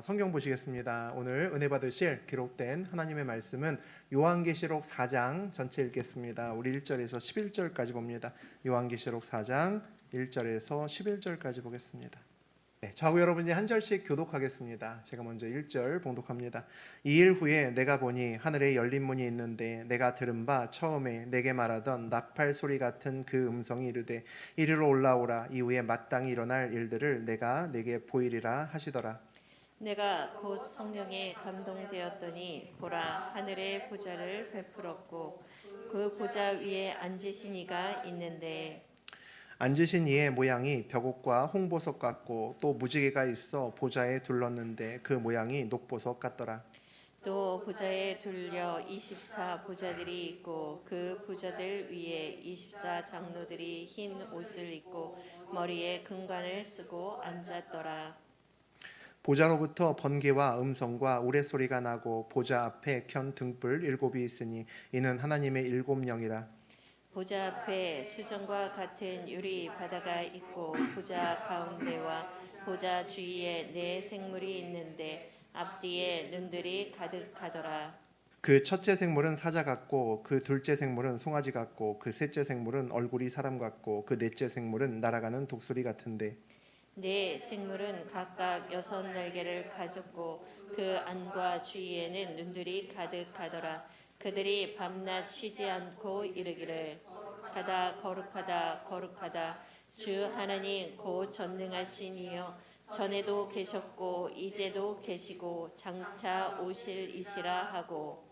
성경 보시겠습니다. 오늘 은혜 받으실 기록된 하나님의 말씀은 요한계시록 4장 전체 읽겠습니다. 우리 1절에서 11절까지 봅니다. 요한계시록 4장 1절에서 11절까지 보겠습니다. 저하고 여러분이 한 절씩 교독하겠습니다. 제가 먼저 1절 봉독합니다. 2일 후에 내가 보니 하늘에 열린 문이 있는데 내가 들은 바 처음에 내게 말하던 나팔 소리 같은 그 음성이 이르되 이리로 올라오라. 이후에 마땅히 일어날 일들을 내가 내게 보이리라 하시더라. 내가 곧 성령에 감동되었더니 보라 하늘의 보좌를 베풀었고 그 보좌 위에 앉으신 이가 있는데 앉으신 이의 모양이 벽옥과 홍보석 같고 또 무지개가 있어 보좌에 둘렀는데 그 모양이 녹보석 같더라. 또 보좌에 둘려 24 보좌들이 있고 그 보좌들 위에 24 장로들이 흰 옷을 입고 머리에 금관을 쓰고 앉았더라. 보좌로부터 번개와 음성과 우레소리가 나고 보좌 앞에 켠 등불 7이 있으니 이는 하나님의 7영이라. 보좌 앞에 수정과 같은 유리 바다가 있고 보좌 가운데와 보좌 주위에 네 생물이 있는데 앞뒤에 눈들이 가득하더라. 그 첫째 생물은 사자 같고 그 둘째 생물은 송아지 같고 그 셋째 생물은 얼굴이 사람 같고 그 넷째 생물은 날아가는 독수리 같은데 네 생물은 각각 6 날개를 가졌고 그 안과 주위에는 눈들이 가득하더라. 그들이 밤낮 쉬지 않고 이르기를 가다 거룩하다 거룩하다 주 하나님 곧 전능하신 이여 전에도 계셨고 이제도 계시고 장차 오실 이시라 하고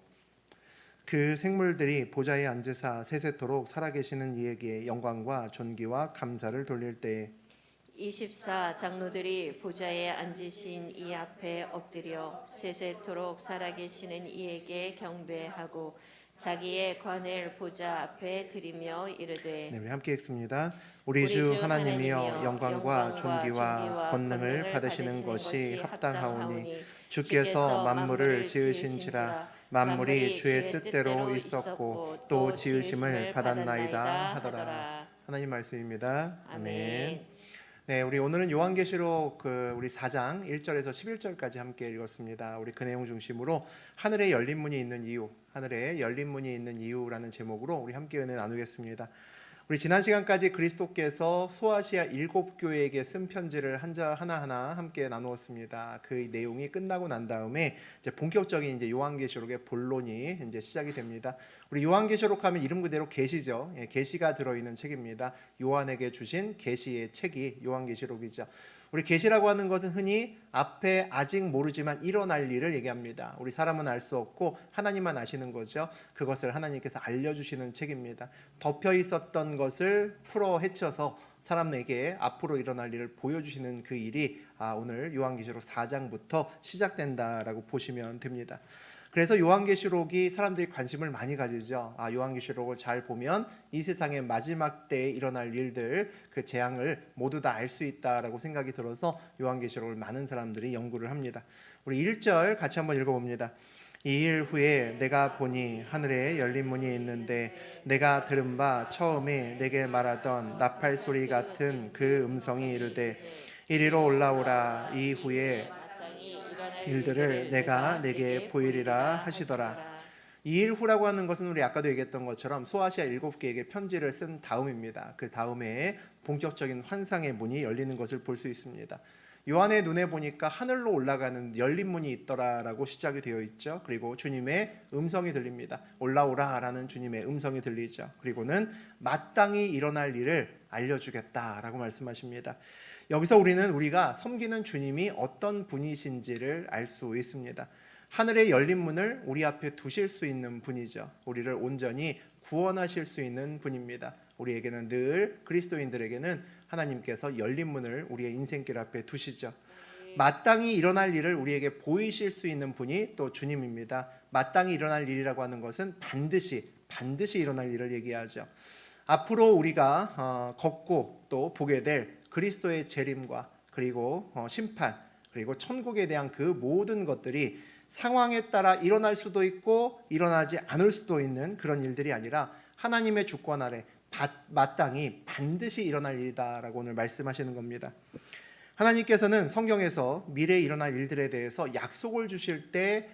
그 생물들이 보좌에 앉으사 세세토록 살아계시는 이에게 영광과 존귀와 감사를 돌릴 때에 24 장로들이 보좌에 앉으신 이 앞에 엎드려 세세토록 살아계시는 이에게 경배하고 자기의 관을 보좌 앞에 드리며 이르되 우리 함께 읽습니다. 우리 주 하나님이여 영광과 존귀와 권능을 받으시는 것이 합당하오니 주께서 만물을 지으신지라 만물이 주의 뜻대로 있었고 또 지으심을 받았나이다 하더라. 하나님 말씀입니다. 아멘. 네, 우리 오늘은 요한계시록 우리 4장 1절에서 11절까지 함께 읽었습니다. 우리 그 내용 중심으로 하늘에 열린 문이 있는 이유, 하늘에 열린 문이 있는 이유라는 제목으로 우리 함께 은혜 나누겠습니다. 우리 지난 시간까지 그리스도께서 소아시아 7교회에게 쓴 편지를 하나하나 함께 나누었습니다. 그 내용이 끝나고 난 다음에 이제 본격적인 이제 요한계시록의 본론이 이제 시작이 됩니다. 우리 요한계시록 하면 이름 그대로 계시죠. 계시가 들어있는 책입니다. 요한에게 주신 계시의 책이 요한계시록이죠. 우리 계시라고 하는 것은 흔히 앞에 아직 모르지만 일어날 일을 얘기합니다. 우리 사람은 알 수 없고 하나님만 아시는 거죠. 그것을 하나님께서 알려주시는 책입니다. 덮여 있었던 것을 풀어 헤쳐서 사람에게 앞으로 일어날 일을 보여주시는 그 일이 오늘 요한계시록 4장부터 시작된다라고 보시면 됩니다. 그래서 요한계시록이 사람들이 관심을 많이 가지죠. 요한계시록을 잘 보면 이 세상의 마지막 때에 일어날 일들, 그 재앙을 모두 다 알 수 있다라고 생각이 들어서 요한계시록을 많은 사람들이 연구를 합니다. 우리 1절 같이 한번 읽어봅니다. 2일 후에 내가 보니 하늘에 열린 문이 있는데 내가 들은 바 처음에 내게 말하던 나팔 소리 같은 그 음성이 이르되 이리로 올라오라. 이후에 일들을 내가 내게 보이리라 하시더라. 2일 후라고 하는 것은 우리 아까도 얘기했던 것처럼 소아시아 7개에게 편지를 쓴 다음입니다. 그 다음에 본격적인 환상의 문이 열리는 것을 볼 수 있습니다. 요한의 눈에 보니까 하늘로 올라가는 열린 문이 있더라라고 시작이 되어 있죠. 그리고 주님의 음성이 들립니다. 올라오라라는 주님의 음성이 들리죠. 그리고는 마땅히 일어날 일을 알려주겠다라고 말씀하십니다. 여기서 우리가 섬기는 주님이 어떤 분이신지를 알 수 있습니다. 하늘의 열린 문을 우리 앞에 두실 수 있는 분이죠. 우리를 온전히 구원하실 수 있는 분입니다. 우리에게는 늘 그리스도인들에게는 하나님께서 열린 문을 우리의 인생길 앞에 두시죠. 마땅히 일어날 일을 우리에게 보이실 수 있는 분이 또 주님입니다. 마땅히 일어날 일이라고 하는 것은 반드시 일어날 일을 얘기하죠. 앞으로 우리가 걷고 또 보게 될 그리스도의 재림과 그리고 심판 그리고 천국에 대한 그 모든 것들이 상황에 따라 일어날 수도 있고 일어나지 않을 수도 있는 그런 일들이 아니라 하나님의 주권 아래 마땅히 반드시 일어날 일이다라고 오늘 말씀하시는 겁니다. 하나님께서는 성경에서 미래에 일어날 일들에 대해서 약속을 주실 때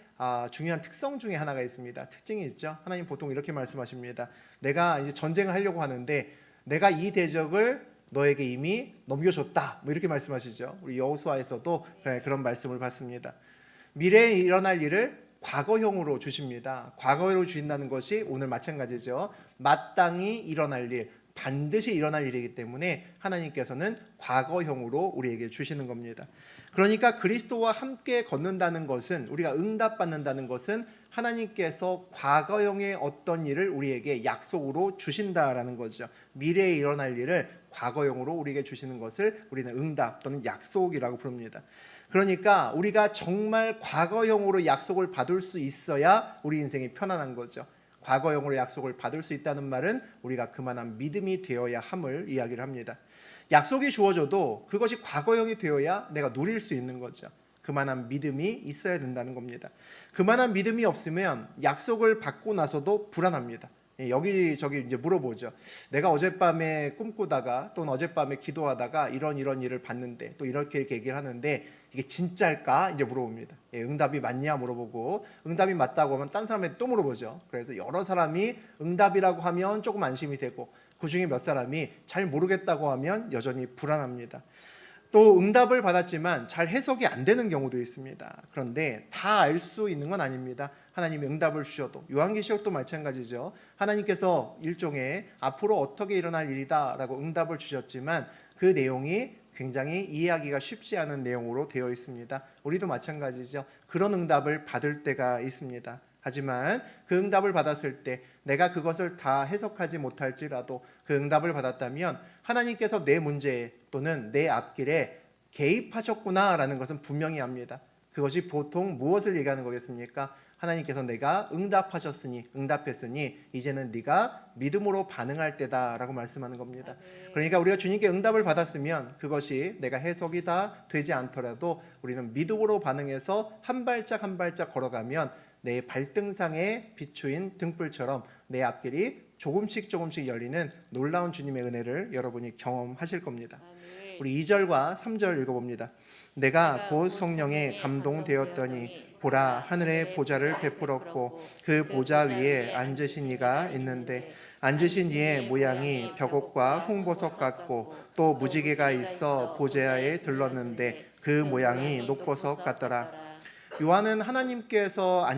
중요한 특성 중에 하나가 있습니다. 특징이 있죠. 하나님 보통 이렇게 말씀하십니다. 내가 이제 전쟁을 하려고 하는데 내가 이 대적을 너에게 이미 넘겨줬다. 뭐 이렇게 말씀하시죠. 우리 여호수아에서도 그런 말씀을 받습니다. 미래에 일어날 일을 과거형으로 주십니다. 과거로 주신다는 것이 오늘 마찬가지죠. 마땅히 일어날 일, 반드시 일어날 일이기 때문에 하나님께서는 과거형으로 우리에게 주시는 겁니다. 그러니까 그리스도와 함께 걷는다는 것은, 우리가 응답받는다는 것은 하나님께서 과거형의 어떤 일을 우리에게 약속으로 주신다라는 거죠. 미래에 일어날 일을 과거형으로 우리에게 주시는 것을 우리는 응답 또는 약속이라고 부릅니다. 그러니까 우리가 정말 과거형으로 약속을 받을 수 있어야 우리 인생이 편안한 거죠. 과거형으로 약속을 받을 수 있다는 말은 우리가 그만한 믿음이 되어야 함을 이야기를 합니다. 약속이 주어져도 그것이 과거형이 되어야 내가 누릴 수 있는 거죠. 그만한 믿음이 있어야 된다는 겁니다. 그만한 믿음이 없으면 약속을 받고 나서도 불안합니다. 여기저기 이제 물어보죠. 내가 어젯밤에 꿈꾸다가 또는 어젯밤에 기도하다가 이런 일을 봤는데 또 이렇게 얘기를 하는데 이게 진짜일까? 이제 물어봅니다. 응답이 맞냐 물어보고 응답이 맞다고 하면 딴 사람한테 또 물어보죠. 그래서 여러 사람이 응답이라고 하면 조금 안심이 되고 그중에 몇 사람이 잘 모르겠다고 하면 여전히 불안합니다. 또 응답을 받았지만 잘 해석이 안 되는 경우도 있습니다. 그런데 다 알 수 있는 건 아닙니다. 하나님이 응답을 주셔도 요한계시록도 마찬가지죠. 하나님께서 일종의 앞으로 어떻게 일어날 일이다라고 응답을 주셨지만 그 내용이 굉장히 이해하기가 쉽지 않은 내용으로 되어 있습니다. 우리도 마찬가지죠. 그런 응답을 받을 때가 있습니다. 하지만 그 응답을 받았을 때 내가 그것을 다 해석하지 못할지라도 그 응답을 받았다면 하나님께서 내 문제에 또는 내 앞길에 개입하셨구나라는 것은 분명히 압니다. 그것이 보통 무엇을 얘기하는 거겠습니까? 하나님께서 내가 응답했으니 이제는 네가 믿음으로 반응할 때다라고 말씀하는 겁니다. 그러니까 우리가 주님께 응답을 받았으면 그것이 내가 해석이 다 되지 않더라도 우리는 믿음으로 반응해서 한 발짝 한 발짝 걸어가면 내 발등상에 비추인 등불처럼 내 앞길이 조금씩 열리는 놀라운 주님의 은혜를 여러분이 경험하실 겁니다. 우리 2절과 3절 읽어봅니다. 내가 곧 성령에 감동되었더니 보라 하늘의 보좌를 베풀었고 그 보좌 위에 앉으신 이가 있는데 앉으신 이의 모양이 벽옥과 홍보석 같고 또 무지개가 있어 보좌에 들렀는데 그 모양이 녹보석 같더라. 요한은 하나님께서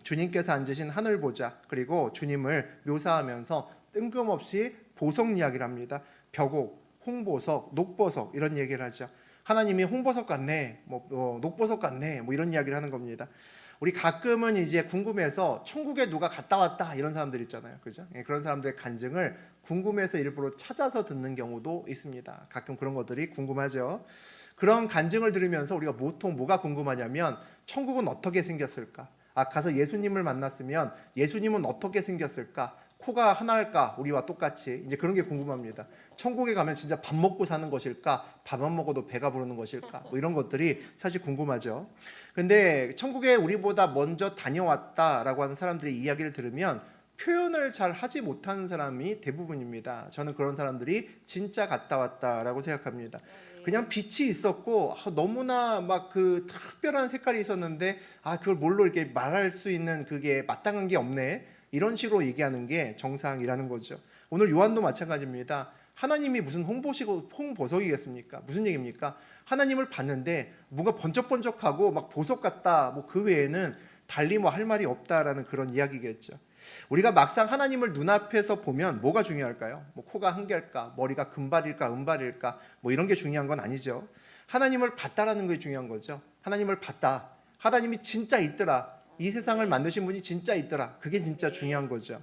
주님께서 앉으신 하늘 보좌 그리고 주님을 묘사하면서 뜬금없이 보석 이야기를 합니다. 벽옥, 홍보석, 녹보석 이런 얘기를 하죠. 하나님이 홍보석 같네, 녹보석 같네, 이런 이야기를 하는 겁니다. 우리 가끔은 이제 궁금해서 천국에 누가 갔다 왔다 이런 사람들 있잖아요, 그죠? 그런 사람들의 간증을 궁금해서 일부러 찾아서 듣는 경우도 있습니다. 가끔 그런 것들이 궁금하죠. 그런 간증을 들으면서 우리가 보통 뭐가 궁금하냐면 천국은 어떻게 생겼을까? 가서 예수님을 만났으면 예수님은 어떻게 생겼을까? 코가 하나일까? 우리와 똑같이 이제 그런 게 궁금합니다. 천국에 가면 진짜 밥 먹고 사는 것일까? 밥 안 먹어도 배가 부르는 것일까? 이런 것들이 사실 궁금하죠. 근데 천국에 우리보다 먼저 다녀왔다라고 하는 사람들의 이야기를 들으면 표현을 잘 하지 못하는 사람이 대부분입니다. 저는 그런 사람들이 진짜 갔다 왔다라고 생각합니다. 그냥 빛이 있었고 너무나 막 그 특별한 색깔이 있었는데 그걸 뭘로 이렇게 말할 수 있는 그게 마땅한 게 없네. 이런 식으로 얘기하는 게 정상이라는 거죠. 오늘 요한도 마찬가지입니다. 하나님이 무슨 홍보석이겠습니까? 무슨 얘기입니까? 하나님을 봤는데 뭔가 번쩍번쩍하고 막 보석 같다. 그 외에는 달리 할 말이 없다라는 그런 이야기겠죠. 우리가 막상 하나님을 눈앞에서 보면 뭐가 중요할까요? 코가 한 개일까? 머리가 금발일까? 은발일까? 이런 게 중요한 건 아니죠. 하나님을 봤다라는 게 중요한 거죠. 하나님을 봤다. 하나님이 진짜 있더라. 이 세상을 만드신 분이 진짜 있더라. 그게 진짜 중요한 거죠.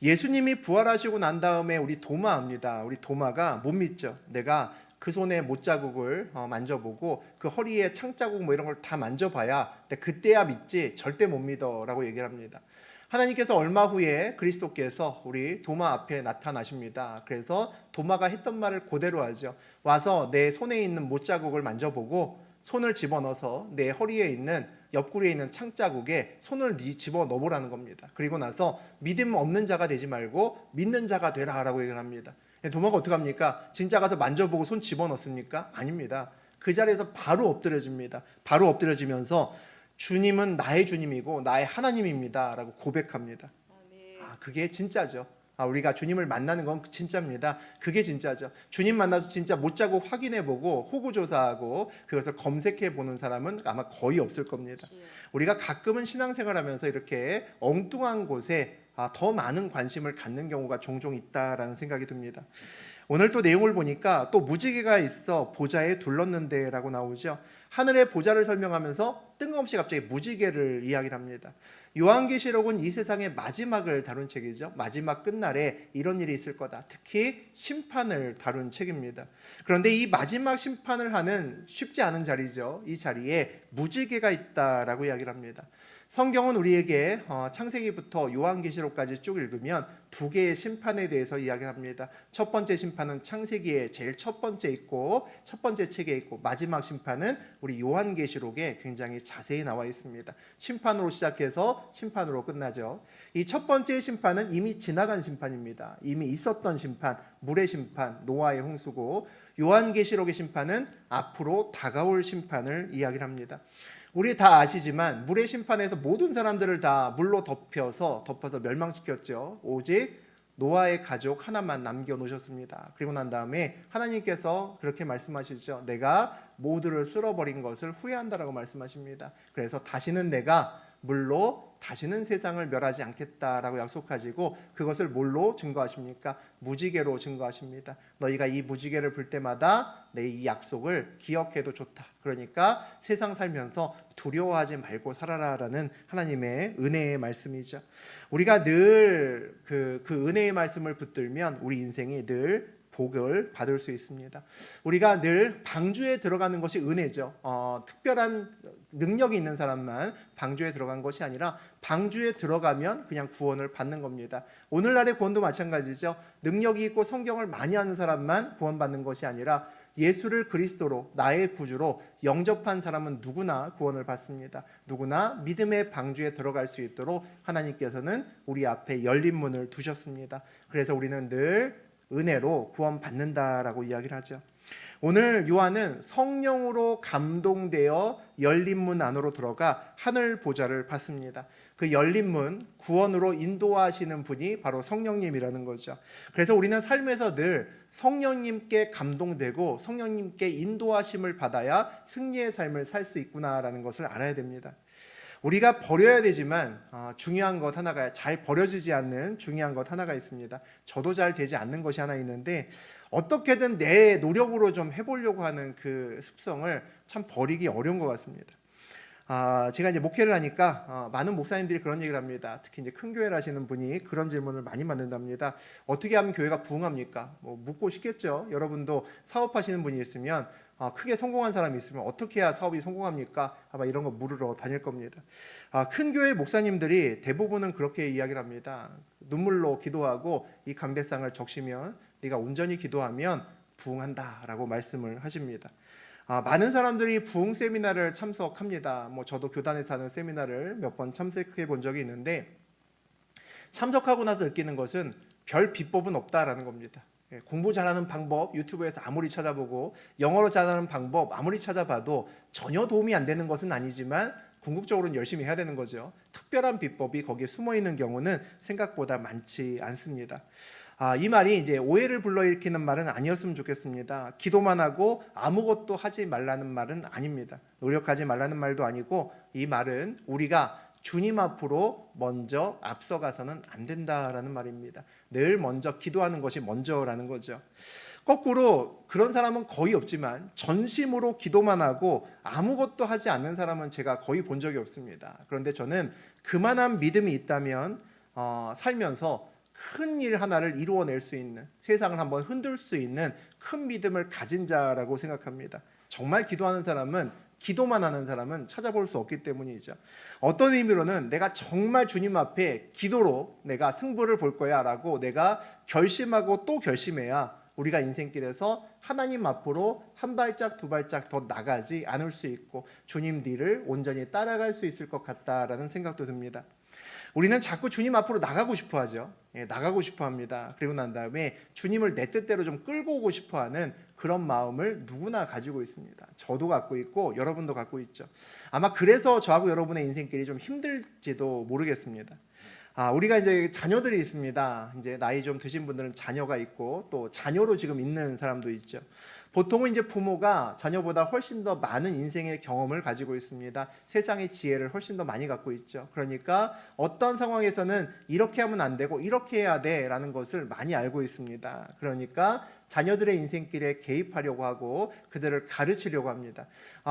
예수님이 부활하시고 난 다음에 우리 도마입니다. 우리 도마가 못 믿죠. 내가 그 손에 못자국을 만져보고 그 허리에 창자국 이런 걸 다 만져봐야 그때야 믿지 절대 못 믿어라고 얘기를 합니다. 하나님께서 얼마 후에 그리스도께서 우리 도마 앞에 나타나십니다. 그래서 도마가 했던 말을 그대로 하죠. 와서 내 손에 있는 못자국을 만져보고 손을 집어넣어서 내 허리에 있는 옆구리에 있는 창자국에 손을 집어 넣어보라는 겁니다. 그리고 나서 믿음 없는 자가 되지 말고 믿는 자가 되라라고 얘기를 합니다. 도마가 어떻게 합니까? 진짜 가서 만져보고 손 집어넣습니까? 아닙니다. 그 자리에서 바로 엎드려집니다. 바로 엎드려지면서 주님은 나의 주님이고 나의 하나님입니다 라고 고백합니다. 그게 진짜죠. 우리가 주님을 만나는 건 진짜입니다. 그게 진짜죠. 주님 만나서 진짜 못 자고 확인해보고 호구조사하고 그것을 검색해보는 사람은 아마 거의 없을 겁니다. 우리가 가끔은 신앙생활하면서 이렇게 엉뚱한 곳에 더 많은 관심을 갖는 경우가 종종 있다라는 생각이 듭니다. 오늘 또 내용을 보니까 또 무지개가 있어 보좌에 둘렀는데 라고 나오죠. 하늘의 보좌를 설명하면서 뜬금없이 갑자기 무지개를 이야기를 합니다. 요한계시록은 이 세상의 마지막을 다룬 책이죠. 마지막 끝날에 이런 일이 있을 거다. 특히 심판을 다룬 책입니다. 그런데 이 마지막 심판을 하는 쉽지 않은 자리죠. 이 자리에 무지개가 있다라고 이야기를 합니다. 성경은 우리에게 창세기부터 요한계시록까지 쭉 읽으면 두 개의 심판에 대해서 이야기합니다. 첫 번째 심판은 창세기에 제일 첫 번째 있고 첫 번째 책에 있고 마지막 심판은 우리 요한계시록에 굉장히 자세히 나와 있습니다. 심판으로 시작해서 심판으로 끝나죠. 이 첫 번째 심판은 이미 지나간 심판입니다. 이미 있었던 심판, 물의 심판, 노아의 홍수고 요한계시록의 심판은 앞으로 다가올 심판을 이야기를 합니다. 우리 다 아시지만 물의 심판에서 모든 사람들을 다 물로 덮어서 멸망시켰죠. 오직 노아의 가족 하나만 남겨놓으셨습니다. 그리고 난 다음에 하나님께서 그렇게 말씀하시죠. 내가 모두를 쓸어버린 것을 후회한다라고 말씀하십니다. 그래서 다시는 내가 물로 다시는 세상을 멸하지 않겠다라고 약속하시고 그것을 뭘로 증거하십니까? 무지개로 증거하십니다. 너희가 이 무지개를 불 때마다 내 이 약속을 기억해도 좋다. 그러니까 세상 살면서 두려워하지 말고 살아라라는 하나님의 은혜의 말씀이죠. 우리가 늘 그 은혜의 말씀을 붙들면 우리 인생이 늘 복을 받을 수 있습니다. 우리가 늘 방주에 들어가는 것이 은혜죠. 특별한 능력이 있는 사람만 방주에 들어간 것이 아니라 방주에 들어가면 그냥 구원을 받는 겁니다. 오늘날의 구원도 마찬가지죠. 능력이 있고 성경을 많이 아는 사람만 구원받는 것이 아니라 예수를 그리스도로 나의 구주로 영접한 사람은 누구나 구원을 받습니다. 누구나 믿음의 방주에 들어갈 수 있도록 하나님께서는 우리 앞에 열린 문을 두셨습니다. 그래서 우리는 늘 은혜로 구원받는다라고 이야기를 하죠. 오늘 요한은 성령으로 감동되어 열린 문 안으로 들어가 하늘 보좌를 봤습니다. 그 열린 문, 구원으로 인도하시는 분이 바로 성령님이라는 거죠. 그래서 우리는 삶에서 늘 성령님께 감동되고 성령님께 인도하심을 받아야 승리의 삶을 살 수 있구나라는 것을 알아야 됩니다. 우리가 버려야 되지만 중요한 것 하나가 잘 버려지지 않는 중요한 것 하나가 있습니다. 저도 잘 되지 않는 것이 하나 있는데 어떻게든 내 노력으로 좀 해보려고 하는 그 습성을 참 버리기 어려운 것 같습니다. 제가 이제 목회를 하니까 많은 목사님들이 그런 얘기를 합니다. 특히 이제 큰 교회를 하시는 분이 그런 질문을 많이 받는답니다. 어떻게 하면 교회가 부흥합니까? 묻고 싶겠죠. 여러분도 사업하시는 분이 있으면 크게 성공한 사람이 있으면 어떻게 해야 사업이 성공합니까? 아마 이런 거 물으러 다닐 겁니다. 큰 교회 목사님들이 대부분은 그렇게 이야기를 합니다. 눈물로 기도하고 이 강대상을 적시면 네가 온전히 기도하면 부흥한다라고 말씀을 하십니다. 많은 사람들이 부흥 세미나를 참석합니다. 저도 교단에서 하는 세미나를 몇 번 참석해 본 적이 있는데 참석하고 나서 느끼는 것은 별 비법은 없다라는 겁니다. 공부 잘하는 방법 유튜브에서 아무리 찾아보고 영어로 잘하는 방법 아무리 찾아봐도 전혀 도움이 안 되는 것은 아니지만 궁극적으로는 열심히 해야 되는 거죠. 특별한 비법이 거기에 숨어 있는 경우는 생각보다 많지 않습니다. 이 말이 이제 오해를 불러일으키는 말은 아니었으면 좋겠습니다. 기도만 하고 아무것도 하지 말라는 말은 아닙니다. 노력하지 말라는 말도 아니고 이 말은 우리가 주님 앞으로 먼저 앞서가서는 안 된다라는 말입니다. 늘 먼저 기도하는 것이 먼저라는 거죠. 거꾸로 그런 사람은 거의 없지만 전심으로 기도만 하고 아무것도 하지 않는 사람은 제가 거의 본 적이 없습니다. 그런데 저는 그만한 믿음이 있다면 살면서 큰 일 하나를 이루어낼 수 있는, 세상을 한번 흔들 수 있는 큰 믿음을 가진 자라고 생각합니다. 정말 기도하는 사람은, 기도만 하는 사람은 찾아볼 수 없기 때문이죠. 어떤 의미로는 내가 정말 주님 앞에 기도로 내가 승부를 볼 거야 라고 내가 결심하고 또 결심해야 우리가 인생길에서 하나님 앞으로 한 발짝 두 발짝 더 나가지 않을 수 있고 주님 뒤를 온전히 따라갈 수 있을 것 같다라는 생각도 듭니다. 우리는 자꾸 주님 앞으로 나가고 싶어 하죠. 나가고 싶어 합니다. 그리고 난 다음에 주님을 내 뜻대로 좀 끌고 오고 싶어 하는 그런 마음을 누구나 가지고 있습니다. 저도 갖고 있고 여러분도 갖고 있죠. 아마 그래서 저하고 여러분의 인생길이 좀 힘들지도 모르겠습니다. 우리가 이제 자녀들이 있습니다. 이제 나이 좀 드신 분들은 자녀가 있고 또 자녀로 지금 있는 사람도 있죠. 보통은 이제 부모가 자녀보다 훨씬 더 많은 인생의 경험을 가지고 있습니다. 세상의 지혜를 훨씬 더 많이 갖고 있죠. 그러니까 어떤 상황에서는 이렇게 하면 안 되고 이렇게 해야 돼라는 것을 많이 알고 있습니다. 그러니까 자녀들의 인생길에 개입하려고 하고 그들을 가르치려고 합니다.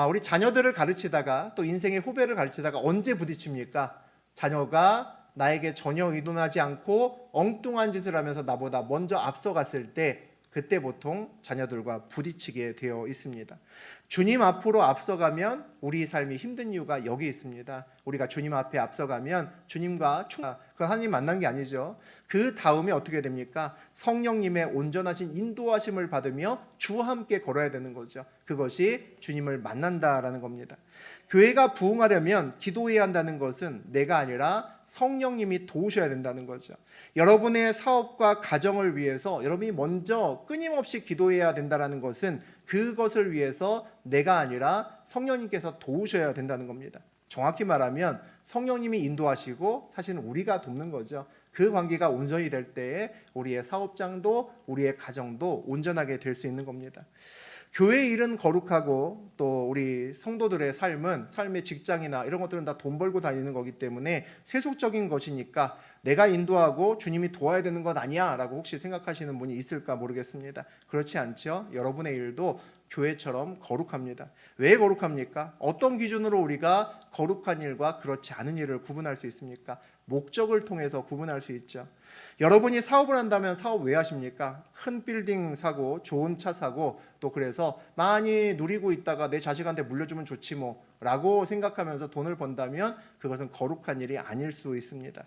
우리 자녀들을 가르치다가 또 인생의 후배를 가르치다가 언제 부딪힙니까? 자녀가 나에게 전혀 의논하지 않고 엉뚱한 짓을 하면서 나보다 먼저 앞서갔을 때 그때 보통 자녀들과 부딪히게 되어 있습니다. 주님 앞으로 앞서가면 우리 삶이 힘든 이유가 여기 있습니다. 우리가 주님 앞에 앞서가면 주님과 그 하나님 만난 게 아니죠. 그 다음에 어떻게 됩니까? 성령님의 온전하신 인도하심을 받으며 주와 함께 걸어야 되는 거죠. 그것이 주님을 만난다라는 겁니다. 교회가 부흥하려면 기도해야 한다는 것은 내가 아니라 성령님이 도우셔야 된다는 거죠. 여러분의 사업과 가정을 위해서 여러분이 먼저 끊임없이 기도해야 된다는 것은 그것을 위해서 내가 아니라 성령님께서 도우셔야 된다는 겁니다. 정확히 말하면 성령님이 인도하시고 사실은 우리가 돕는 거죠. 그 관계가 온전히 될 때에 우리의 사업장도 우리의 가정도 온전하게 될 수 있는 겁니다. 교회 일은 거룩하고 또 우리 성도들의 삶의 직장이나 이런 것들은 다 돈 벌고 다니는 거기 때문에 세속적인 것이니까 내가 인도하고 주님이 도와야 되는 것 아니야 라고 혹시 생각하시는 분이 있을까 모르겠습니다. 그렇지 않죠. 여러분의 일도 교회처럼 거룩합니다. 왜 거룩합니까? 어떤 기준으로 우리가 거룩한 일과 그렇지 않은 일을 구분할 수 있습니까? 목적을 통해서 구분할 수 있죠. 여러분이 사업을 한다면 사업 왜 하십니까? 큰 빌딩 사고 좋은 차 사고 또 그래서 많이 누리고 있다가 내 자식한테 물려주면 좋지 뭐 라고 생각하면서 돈을 번다면 그것은 거룩한 일이 아닐 수 있습니다.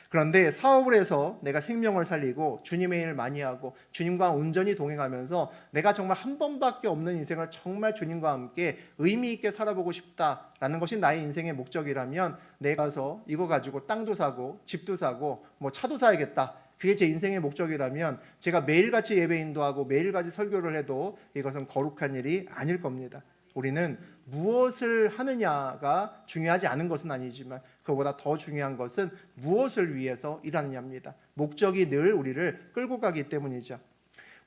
그런데 사업을 해서 내가 생명을 살리고 주님의 일을 많이 하고 주님과 온전히 동행하면서 내가 정말 한 번밖에 없는 인생을 정말 주님과 함께 의미 있게 살아보고 싶다라는 것이 나의 인생의 목적이라면 내가 가서 이거 가지고 땅도 사고 집도 사고 뭐 차도 사야겠다. 그게 제 인생의 목적이라면 제가 매일같이 예배 인도하고 매일같이 설교를 해도 이것은 거룩한 일이 아닐 겁니다. 우리는 무엇을 하느냐가 중요하지 않은 것은 아니지만 그보다 더 중요한 것은 무엇을 위해서 일하느냐입니다. 목적이 늘 우리를 끌고 가기 때문이죠.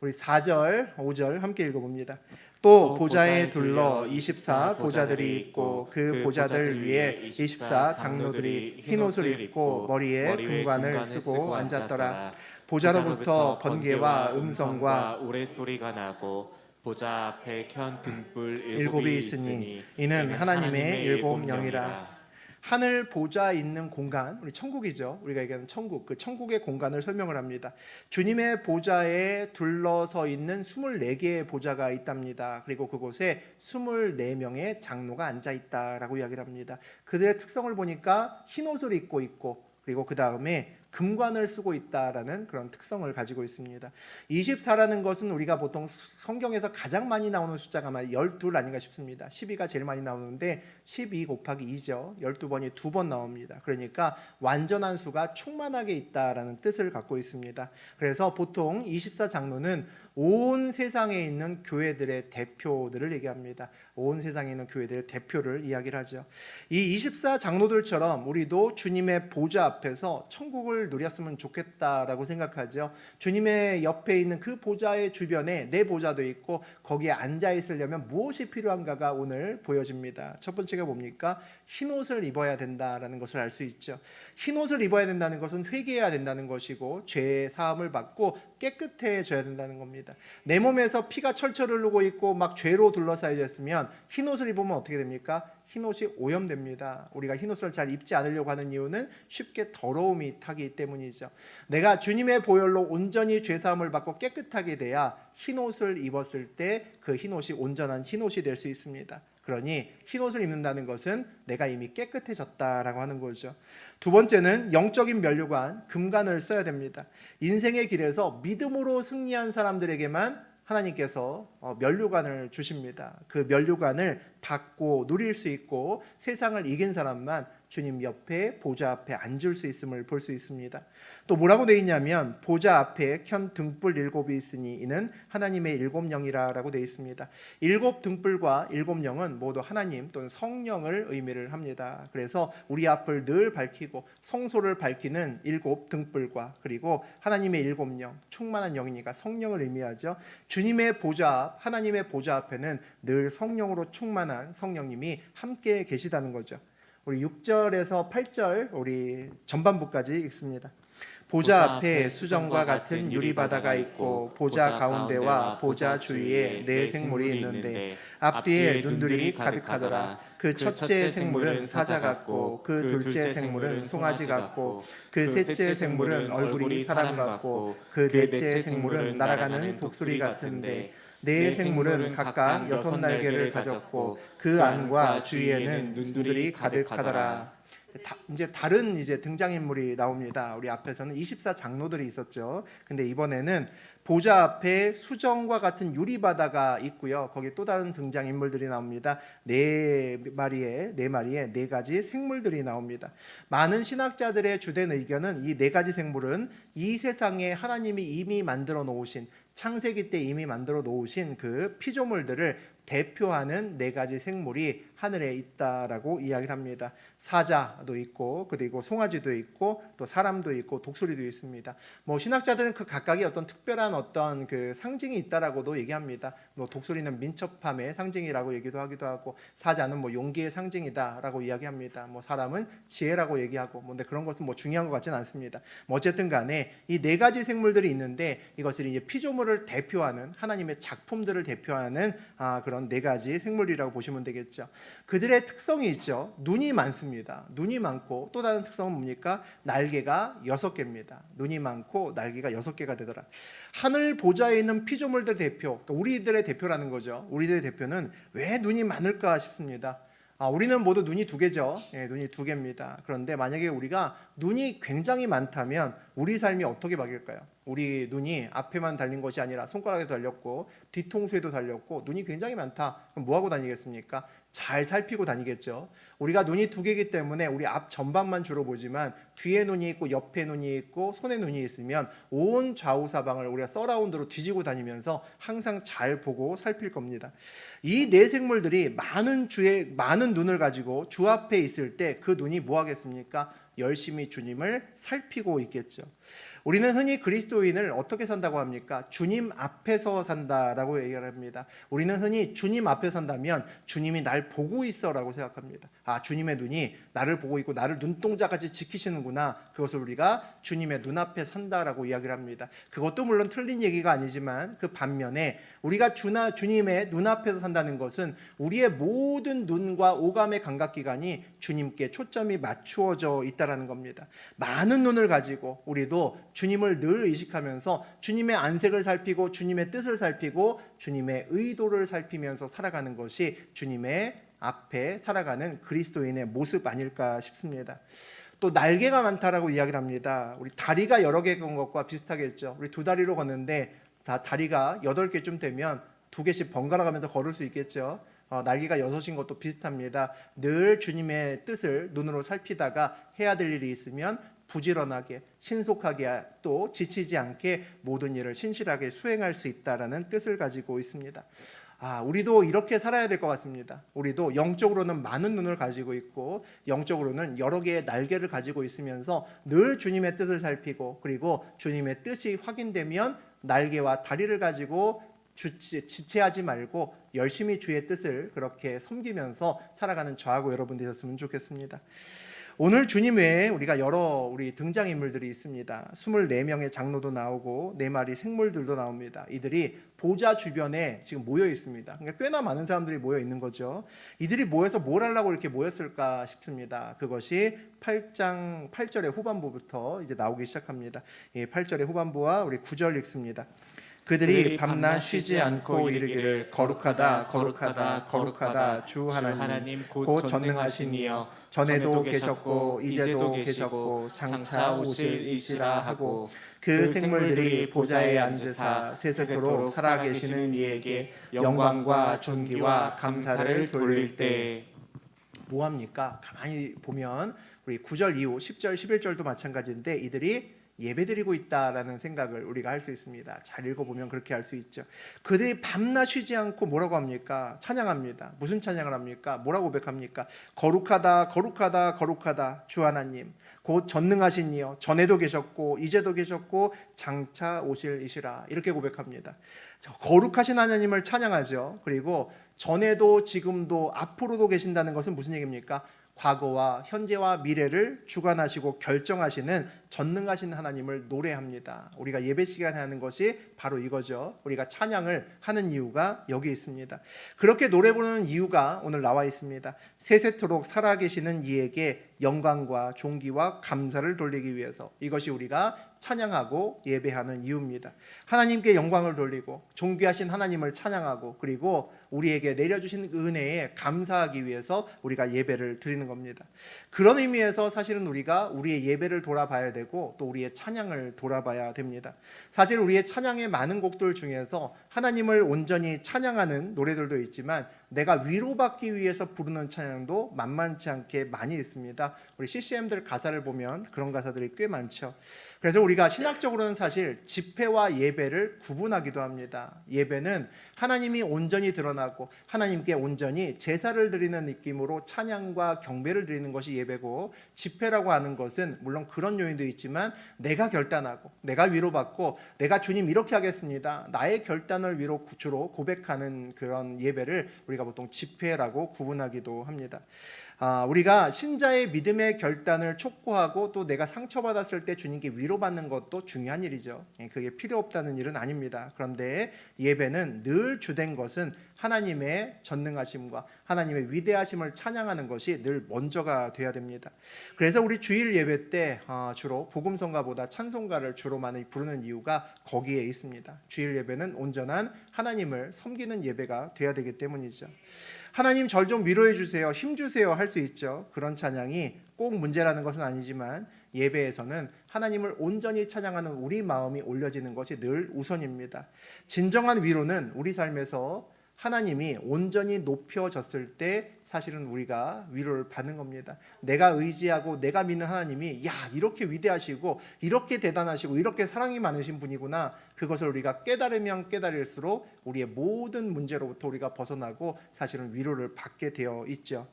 우리 4절, 5절 함께 읽어봅니다. 또 보좌에 둘러 24 보좌들이 있고 그 보좌들 위에 24 장로들이 흰옷을 입고 머리에 금관을 쓰고 앉았더라. 보좌로부터 번개와 음성과 우레소리가 나고 보좌 앞에 켠 등불 일곱이 있으니 이는 하나님의 일곱 영이라. 하늘 보좌 있는 공간, 우리 천국이죠. 우리가 얘기하는 천국, 그 천국의 공간을 설명을 합니다. 주님의 보좌에 둘러서 있는 24개의 보좌가 있답니다. 그리고 그곳에 24명의 장로가 앉아 있다라고 이야기를 합니다. 그들의 특성을 보니까 흰 옷을 입고 있고 그리고 그 다음에 금관을 쓰고 있다라는 그런 특성을 가지고 있습니다. 24라는 것은 우리가 보통 성경에서 가장 많이 나오는 숫자가 아마 12 아닌가 싶습니다. 12가 제일 많이 나오는데 12 곱하기 2죠. 12번이 2번 나옵니다. 그러니까 완전한 수가 충만하게 있다라는 뜻을 갖고 있습니다. 그래서 보통 24 장로는 온 세상에 있는 교회들의 대표들을 얘기합니다. 온 세상에 있는 교회들의 대표를 이야기를 하죠. 이 24 장로들처럼 우리도 주님의 보좌 앞에서 천국을 누렸으면 좋겠다라고 생각하죠. 주님의 옆에 있는 그 보좌의 주변에 내 보좌도 있고 거기에 앉아 있으려면 무엇이 필요한가가 오늘 보여집니다. 첫 번째가 뭡니까? 흰옷을 입어야 된다라는 것을 알 수 있죠. 흰옷을 입어야 된다는 것은 회개해야 된다는 것이고 죄의 사함을 받고 깨끗해져야 된다는 겁니다. 내 몸에서 피가 철철 흐르고 있고 막 죄로 둘러싸여 있으면 흰옷을 입으면 어떻게 됩니까? 흰옷이 오염됩니다. 우리가 흰옷을 잘 입지 않으려고 하는 이유는 쉽게 더러움이 타기 때문이죠. 내가 주님의 보혈로 온전히 죄사함을 받고 깨끗하게 돼야 흰옷을 입었을 때 그 흰옷이 온전한 흰옷이 될 수 있습니다. 그러니 흰옷을 입는다는 것은 내가 이미 깨끗해졌다라고 하는 거죠. 두 번째는 영적인 면류관, 금관을 써야 됩니다. 인생의 길에서 믿음으로 승리한 사람들에게만 하나님께서 면류관을 주십니다. 그 면류관을 받고 누릴 수 있고 세상을 이긴 사람만 주님 옆에 보좌 앞에 앉을 수 있음을 볼 수 있습니다. 또 뭐라고 되어 있냐면 보좌 앞에 켠 등불 7이 있으니 이는 하나님의 7영이라고 되어 있습니다. 7 등불과 7 영은 모두 하나님 또는 성령을 의미를 합니다. 그래서 우리 앞을 늘 밝히고 성소를 밝히는 7 등불과 그리고 하나님의 7 영, 충만한 영이니까 성령을 의미하죠. 주님의 보좌 앞, 하나님의 보좌 앞에는 늘 성령으로 충만한 성령님이 함께 계시다는 거죠. 우리 6절에서 8절 우리 전반부까지 읽습니다. 보좌 앞에 수정과 같은 유리바다가 있고 보좌 가운데와 보좌 주위에 네 생물이 있는데 앞뒤에 눈들이 가득하더라. 그 첫째 생물은 사자 같고 그 둘째 생물은 송아지 같고 그 셋째 생물은 얼굴이 사람 같고 그 넷째 생물은 날아가는 독수리 같은데 네 생물은 각각 6 날개를 가졌고 그 안과 주위에는 눈들이 가득하더라. 이제 다른 등장인물이 나옵니다. 우리 앞에서는 24 장로들이 있었죠. 근데 이번에는 보좌 앞에 수정과 같은 유리바다가 있고요. 거기 또 다른 등장인물들이 나옵니다. 네 마리의 네 가지 생물들이 나옵니다. 많은 신학자들의 주된 의견은 이 네 가지 생물은 이 세상에 하나님이 이미 만들어 놓으신 창세기 때 이미 만들어 놓으신 그 피조물들을 대표하는 네 가지 생물이 하늘에 있다라고 이야기를 합니다. 사자도 있고 그리고 송아지도 있고 또 사람도 있고 독수리도 있습니다. 신학자들은 그 각각의 어떤 특별한 어떤 그 상징이 있다라고도 얘기합니다. 독수리는 민첩함의 상징이라고 얘기도 하기도 하고 사자는 용기의 상징이다라고 이야기합니다. 사람은 지혜라고 얘기하고 근데 그런 것은 중요한 것 같지는 않습니다. 어쨌든 간에 이 네 가지 생물들이 있는데 이것들이 이제 피조물을 대표하는 하나님의 작품들을 대표하는 그런 네 가지 생물이라고 보시면 되겠죠. 그들의 특성이 있죠. 눈이 많습니다. 눈이 많고 또 다른 특성은 뭡니까? 날개가 6개입니다. 눈이 많고 날개가 6개가 되더라. 하늘 보좌에 있는 피조물들 대표, 그러니까 우리들의 대표라는 거죠. 우리들의 대표는 왜 눈이 많을까 싶습니다. 우리는 모두 눈이 2개죠. 눈이 2개입니다. 그런데 만약에 우리가 눈이 굉장히 많다면 우리 삶이 어떻게 바뀔까요? 우리 눈이 앞에만 달린 것이 아니라 손가락에도 달렸고 뒤통수에도 달렸고 눈이 굉장히 많다. 그럼 뭐하고 다니겠습니까? 잘 살피고 다니겠죠. 우리가 눈이 2개이기 때문에 우리 앞 전방만 주로 보지만 뒤에 눈이 있고 옆에 눈이 있고 손에 눈이 있으면 온 좌우 사방을 우리가 서라운드로 뒤지고 다니면서 항상 잘 보고 살필 겁니다. 이 네 생물들이 많은 눈을 가지고 주 앞에 있을 때 그 눈이 뭐 하겠습니까? 열심히 주님을 살피고 있겠죠. 우리는 흔히 그리스도인을 어떻게 산다고 합니까? 주님 앞에서 산다라고 얘기를 합니다. 우리는 흔히 주님 앞에 산다면 주님이 날 보고 있어라고 생각합니다. 주님의 눈이 나를 보고 있고 나를 눈동자같이 지키시는구나. 그것을 우리가 주님의 눈앞에 산다라고 이야기를 합니다. 그것도 물론 틀린 얘기가 아니지만 그 반면에 우리가 주님의 눈앞에서 산다는 것은 우리의 모든 눈과 오감의 감각기관이 주님께 초점이 맞추어져 있다는 겁니다. 많은 눈을 가지고 우리도 주님을 늘 의식하면서 주님의 안색을 살피고 주님의 뜻을 살피고 주님의 의도를 살피면서 살아가는 것이 주님의 앞에 살아가는 그리스도인의 모습 아닐까 싶습니다. 또 날개가 많다라고 이야기를 합니다. 우리 다리가 여러 개 건 것과 비슷하겠죠. 우리 2다리로 걷는데 다리가 8개쯤 되면 2개씩 번갈아 가면서 걸을 수 있겠죠. 날개가 6인 것도 비슷합니다. 늘 주님의 뜻을 눈으로 살피다가 해야 될 일이 있으면 부지런하게 신속하게 또 지치지 않게 모든 일을 신실하게 수행할 수 있다라는 뜻을 가지고 있습니다. 우리도 이렇게 살아야 될 것 같습니다. 우리도 영적으로는 많은 눈을 가지고 있고 영적으로는 여러 개의 날개를 가지고 있으면서 늘 주님의 뜻을 살피고 그리고 주님의 뜻이 확인되면 날개와 다리를 가지고 지체하지 말고 열심히 주의 뜻을 그렇게 섬기면서 살아가는 저하고 여러분 되셨으면 좋겠습니다. 오늘 주님 외에 우리가 우리 등장인물들이 있습니다. 24명의 장로도 나오고 4마리 생물들도 나옵니다. 이들이 보좌 주변에 지금 모여 있습니다. 그러니까 꽤나 많은 사람들이 모여 있는 거죠. 이들이 모여서 뭘 하려고 이렇게 모였을까 싶습니다. 그것이 8장 8절의 후반부부터 이제 나오기 시작합니다. 8절의 후반부와 우리 9절 읽습니다. 그들이 밤낮 쉬지 않고 이르기를 거룩하다 거룩하다 거룩하다 주 하나님 곧 전능하신 이여 전에도 계셨고 이제도 계셨고 장차 오실 이시라 하고 그 생물들이 보좌에 앉으사 세세토록 살아계시는 이에게 영광과 존귀와 감사를 돌릴 때 뭐합니까? 가만히 보면 우리 9절 이후 10절 11절도 마찬가지인데 이들이 예배드리고 있다라는 생각을 우리가 할 수 있습니다. 잘 읽어보면 그렇게 할 수 있죠. 그들이 밤낮 쉬지 않고 뭐라고 합니까? 찬양합니다. 무슨 찬양을 합니까? 뭐라고 고백합니까? 거룩하다 거룩하다 거룩하다 주 하나님 곧 전능하신 이여 전에도 계셨고 이제도 계셨고 장차 오실 이시라 이렇게 고백합니다. 거룩하신 하나님을 찬양하죠. 그리고 전에도 지금도 앞으로도 계신다는 것은 무슨 얘기입니까? 과거와 현재와 미래를 주관하시고 결정하시는 전능하신 하나님을 노래합니다. 우리가 예배 시간에 하는 것이 바로 이거죠. 우리가 찬양을 하는 이유가 여기 있습니다. 그렇게 노래 부르는 이유가 오늘 나와 있습니다. 세세토록 살아계시는 이에게 영광과 존귀와 감사를 돌리기 위해서 이것이 우리가 찬양하고 예배하는 이유입니다. 하나님께 영광을 돌리고 존귀하신 하나님을 찬양하고 그리고 우리에게 내려주신 은혜에 감사하기 위해서 우리가 예배를 드리는 겁니다. 그런 의미에서 사실은 우리가 우리의 예배를 돌아봐야 되고 또 우리의 찬양을 돌아봐야 됩니다. 사실 우리의 찬양의 많은 곡들 중에서 하나님을 온전히 찬양하는 노래들도 있지만 내가 위로받기 위해서 부르는 찬양도 만만치 않게 많이 있습니다. 우리 CCM들 가사를 보면 그런 가사들이 꽤 많죠. 그래서 우리가 신학적으로는 사실 집회와 예배를 구분하기도 합니다. 예배는 하나님이 온전히 드러나고 하나님께 온전히 제사를 드리는 느낌으로 찬양과 경배를 드리는 것이 예배고 집회라고 하는 것은 물론 그런 요인도 있지만 내가 결단하고 내가 위로받고 내가 주님 이렇게 하겠습니다. 나의 결단을 주로 고백하는 그런 예배를 우리가 보통 집회라고 구분하기도 합니다. 우리가 신자의 믿음의 결단을 촉구하고 또 내가 상처받았을 때 주님께 위로받는 것도 중요한 일이죠. 그게 필요 없다는 일은 아닙니다. 그런데 예배는 늘 주된 것은 하나님의 전능하심과 하나님의 위대하심을 찬양하는 것이 늘 먼저가 돼야 됩니다. 그래서 우리 주일 예배 때 주로 복음성가보다 찬송가를 주로 많이 부르는 이유가 거기에 있습니다. 주일 예배는 온전한 하나님을 섬기는 예배가 돼야 되기 때문이죠. 하나님 절 좀 위로해 주세요, 힘 주세요 할 수 있죠. 그런 찬양이 꼭 문제라는 것은 아니지만 예배에서는 하나님을 온전히 찬양하는 우리 마음이 올려지는 것이 늘 우선입니다. 진정한 위로는 우리 삶에서 하나님이 온전히 높여졌을 때 사실은 우리가 위로를 받는 겁니다. 내가 의지하고 내가 믿는 하나님이 이렇게 위대하시고 이렇게 대단하시고 이렇게 사랑이 많으신 분이구나. 그것을 우리가 깨달으면 깨달을수록 우리의 모든 문제로부터 우리가 벗어나고 사실은 위로를 받게 되어 있죠.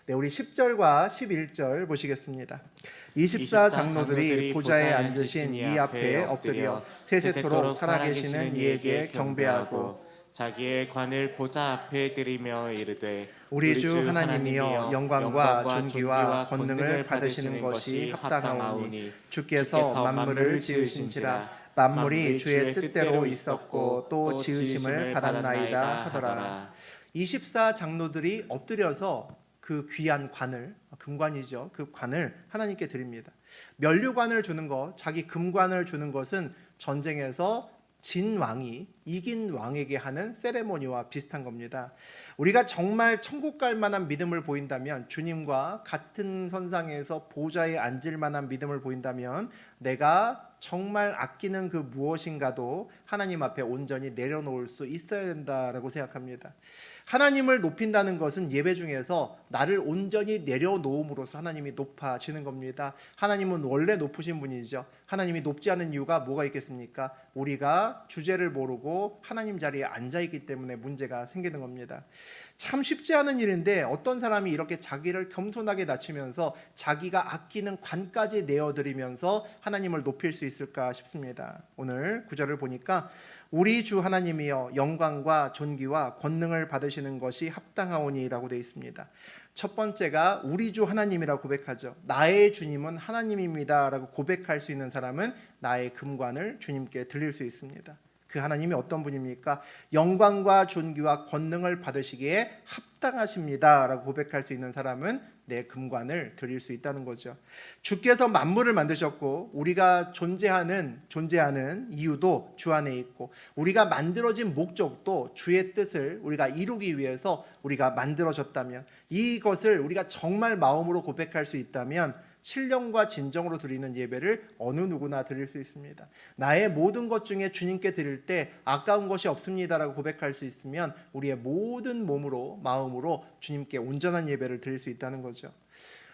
네, 우리 10절과 11절 보시겠습니다. 24 장로들이 보좌에 앉으신 이 앞에 엎드려 세세토록 살아계시는 이에게 경배하고 자기의 관을 보좌 앞에 드리며 이르되 우리 주 하나님이여 영광과 존귀와 권능을 받으시는 것이 합당하오니 주께서 만물을 지으신지라 만물이 주의 뜻대로 있었고 또 지으심을 받았나이다 하더라. 24 장로들이 엎드려서 그 귀한 관을, 금관이죠. 그 관을 하나님께 드립니다. 면류관을 주는 것, 자기 금관을 주는 것은 전쟁에서 진 왕이 이긴 왕에게 하는 세레모니와 비슷한 겁니다. 우리가 정말 천국 갈 만한 믿음을 보인다면, 주님과 같은 선상에서 보좌에 앉을 만한 믿음을 보인다면, 내가 정말 아끼는 그 무엇인가도 하나님 앞에 온전히 내려놓을 수 있어야 된다라고 생각합니다. 하나님을 높인다는 것은 예배 중에서 나를 온전히 내려놓음으로써 하나님이 높아지는 겁니다. 하나님은 원래 높으신 분이죠. 하나님이 높지 않은 이유가 뭐가 있겠습니까? 우리가 주제를 모르고 하나님 자리에 앉아있기 때문에 문제가 생기는 겁니다. 참 쉽지 않은 일인데 어떤 사람이 이렇게 자기를 겸손하게 낮추면서 자기가 아끼는 관까지 내어드리면서 하나님을 높일 수 있을까 싶습니다. 오늘 구절을 보니까 우리 주 하나님이여 영광과 존귀와 권능을 받으시는 것이 합당하오니라고 되어 있습니다. 첫 번째가 우리 주 하나님이라고 고백하죠. 나의 주님은 하나님입니다 라고 고백할 수 있는 사람은 나의 금관을 주님께 드릴 수 있습니다. 그 하나님이 어떤 분입니까? 영광과 존귀와 권능을 받으시기에 합당하십니다 라고 고백할 수 있는 사람은 내 금관을 드릴 수 있다는 거죠. 주께서 만물을 만드셨고 우리가 존재하는 이유도 주 안에 있고 우리가 만들어진 목적도 주의 뜻을 우리가 이루기 위해서 우리가 만들어졌다면, 이것을 우리가 정말 마음으로 고백할 수 있다면 신령과 진정으로 드리는 예배를 어느 누구나 드릴 수 있습니다. 나의 모든 것 중에 주님께 드릴 때 아까운 것이 없습니다라고 고백할 수 있으면 우리의 모든 몸으로 마음으로 주님께 온전한 예배를 드릴 수 있다는 거죠.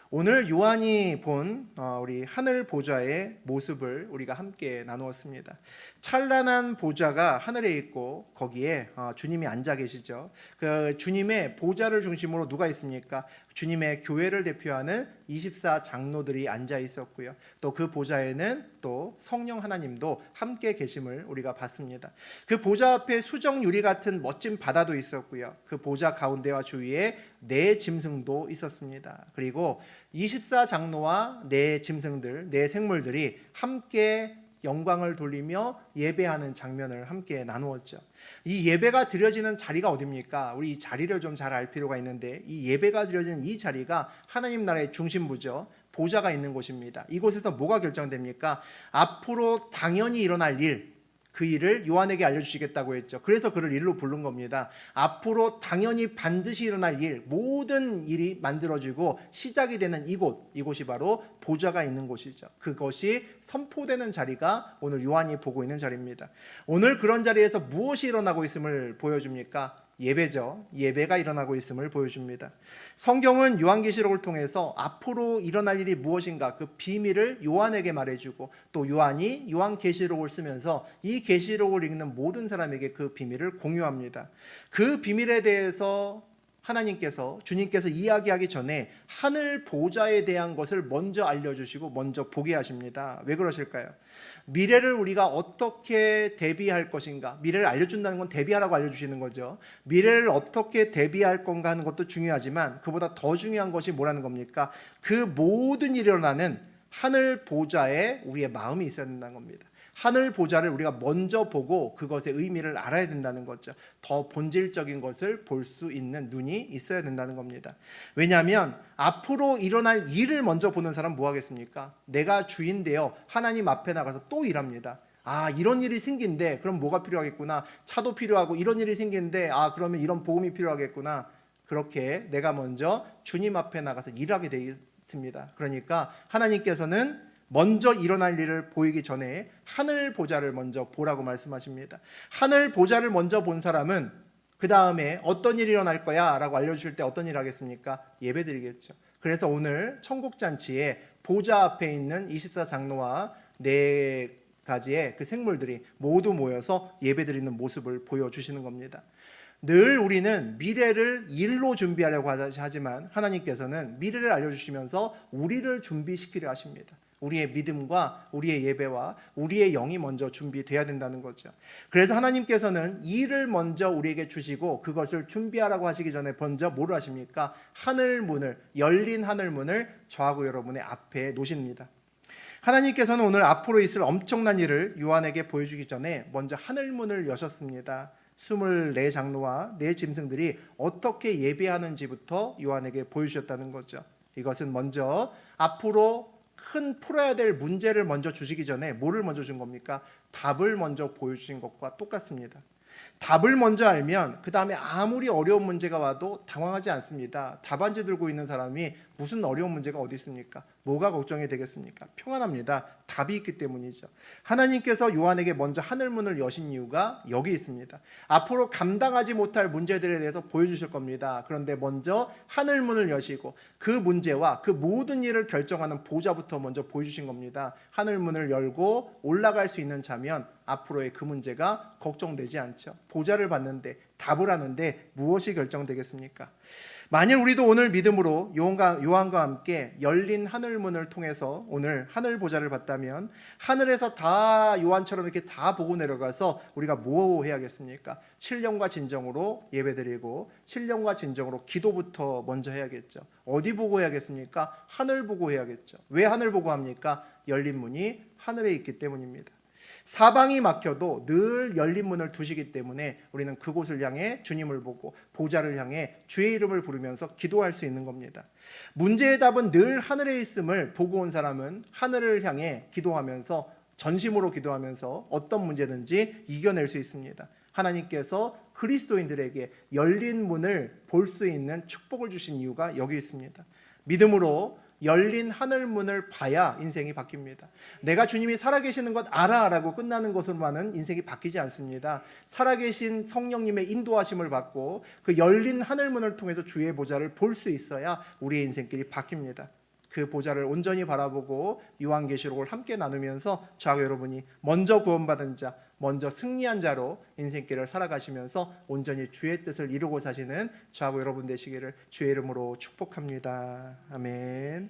오늘 요한이 본 우리 하늘 보좌의 모습을 우리가 함께 나누었습니다. 찬란한 보좌가 하늘에 있고 거기에 주님이 앉아 계시죠. 그 주님의 보좌를 중심으로 누가 있습니까? 주님의 교회를 대표하는 24 장로들이 앉아 있었고요. 또 그 보좌에는 또 성령 하나님도 함께 계심을 우리가 봤습니다. 그 보좌 앞에 수정 유리 같은 멋진 바다도 있었고요. 그 보좌 가운데와 주위에 네 짐승도 있었습니다. 그리고 24 장로와 네 짐승들, 네 생물들이 함께 영광을 돌리며 예배하는 장면을 함께 나누었죠. 이 예배가 드려지는 자리가 어디입니까? 우리 이 자리를 좀 잘 알 필요가 있는데, 이 예배가 드려지는 이 자리가 하나님 나라의 중심부죠. 보좌가 있는 곳입니다. 이곳에서 뭐가 결정됩니까? 앞으로 당연히 일어날 일, 그 일을 요한에게 알려주시겠다고 했죠. 그래서 그를 일로 부른 겁니다. 앞으로 당연히 반드시 일어날 일, 모든 일이 만들어지고 시작이 되는 이곳이 바로 보좌가 있는 곳이죠. 그것이 선포되는 자리가 오늘 요한이 보고 있는 자리입니다. 오늘 그런 자리에서 무엇이 일어나고 있음을 보여줍니까? 예배죠. 예배가 일어나고 있음을 보여줍니다. 성경은 요한계시록을 통해서 앞으로 일어날 일이 무엇인가 그 비밀을 요한에게 말해주고, 또 요한이 요한계시록을 쓰면서 이 계시록을 읽는 모든 사람에게 그 비밀을 공유합니다. 그 비밀에 대해서 하나님께서, 주님께서 이야기하기 전에 하늘 보좌에 대한 것을 먼저 알려주시고 먼저 보게 하십니다. 왜 그러실까요? 미래를 우리가 어떻게 대비할 것인가, 미래를 알려준다는 건 대비하라고 알려주시는 거죠. 미래를 어떻게 대비할 건가 하는 것도 중요하지만 그보다 더 중요한 것이 뭐라는 겁니까? 그 모든 일이 일어나는 하늘 보좌에 우리의 마음이 있어야 된다는 겁니다. 하늘 보좌를 우리가 먼저 보고 그것의 의미를 알아야 된다는 거죠. 더 본질적인 것을 볼 수 있는 눈이 있어야 된다는 겁니다. 왜냐하면 앞으로 일어날 일을 먼저 보는 사람은 뭐 하겠습니까? 내가 주인 되어 하나님 앞에 나가서 또 일합니다. 이런 일이 생긴데 그럼 뭐가 필요하겠구나. 차도 필요하고, 이런 일이 생긴데 그러면 이런 보험이 필요하겠구나. 그렇게 내가 먼저 주님 앞에 나가서 일하게 되어 있습니다. 그러니까 하나님께서는 먼저 일어날 일을 보이기 전에 하늘 보좌를 먼저 보라고 말씀하십니다. 하늘 보좌를 먼저 본 사람은 그 다음에 어떤 일이 일어날 거야 라고 알려주실 때 어떤 일 하겠습니까? 예배 드리겠죠. 그래서 오늘 천국잔치에 보좌 앞에 있는 24 장로와 네 가지의 그 생물들이 모두 모여서 예배 드리는 모습을 보여주시는 겁니다. 늘 우리는 미래를 일로 준비하려고 하지만 하나님께서는 미래를 알려주시면서 우리를 준비시키려 하십니다. 우리의 믿음과 우리의 예배와 우리의 영이 먼저 준비돼야 된다는 거죠. 그래서 하나님께서는 일을 먼저 우리에게 주시고 그것을 준비하라고 하시기 전에 먼저 뭐를 하십니까? 하늘문을, 열린 하늘문을 저하고 여러분의 앞에 놓으십니다. 하나님께서는 오늘 앞으로 있을 엄청난 일을 요한에게 보여주기 전에 먼저 하늘문을 여셨습니다. 24 장로와 네 짐승들이 어떻게 예배하는지부터 요한에게 보여주셨다는 거죠. 이것은 먼저 앞으로 큰 풀어야 될 문제를 먼저 주시기 전에 뭐를 먼저 준 겁니까? 답을 먼저 보여주신 것과 똑같습니다. 답을 먼저 알면 그 다음에 아무리 어려운 문제가 와도 당황하지 않습니다. 답안지 들고 있는 사람이 무슨 어려운 문제가 어디 있습니까? 뭐가 걱정이 되겠습니까? 평안합니다. 답이 있기 때문이죠. 하나님께서 요한에게 먼저 하늘문을 여신 이유가 여기 있습니다. 앞으로 감당하지 못할 문제들에 대해서 보여주실 겁니다. 그런데 먼저 하늘문을 여시고 그 문제와 그 모든 일을 결정하는 보좌부터 먼저 보여주신 겁니다. 하늘문을 열고 올라갈 수 있는 자면 앞으로의 그 문제가 걱정되지 않죠. 보좌를 받는데, 답을 하는데 무엇이 결정되겠습니까? 만일 우리도 오늘 믿음으로 요한과 함께 열린 하늘문을 통해서 오늘 하늘 보좌를 봤다면 하늘에서 다 요한처럼 이렇게 다 보고 내려가서 우리가 뭐 해야겠습니까? 신령과 진정으로 예배드리고 신령과 진정으로 기도부터 먼저 해야겠죠. 어디 보고 해야겠습니까? 하늘 보고 해야겠죠. 왜 하늘 보고 합니까? 열린 문이 하늘에 있기 때문입니다. 사방이 막혀도 늘 열린 문을 두시기 때문에 우리는 그곳을 향해 주님을 보고 보좌를 향해 주의 이름을 부르면서 기도할 수 있는 겁니다. 문제의 답은 늘 하늘에 있음을 보고 온 사람은 하늘을 향해 기도하면서 전심으로 기도하면서 어떤 문제든지 이겨낼 수 있습니다. 하나님께서 그리스도인들에게 열린 문을 볼 수 있는 축복을 주신 이유가 여기 있습니다. 믿음으로 열린 하늘 문을 봐야 인생이 바뀝니다. 내가 주님이 살아계시는 것 알아라고 끝나는 것으로만은 인생이 바뀌지 않습니다. 살아계신 성령님의 인도하심을 받고 그 열린 하늘 문을 통해서 주의 보좌를 볼 수 있어야 우리의 인생길이 바뀝니다. 그 보좌를 온전히 바라보고 요한계시록을 함께 나누면서 저하고 여러분이 먼저 구원받은 자, 먼저 승리한 자로 인생길을 살아가시면서 온전히 주의 뜻을 이루고 사시는 저하고 여러분 되시기를 주의 이름으로 축복합니다. 아멘.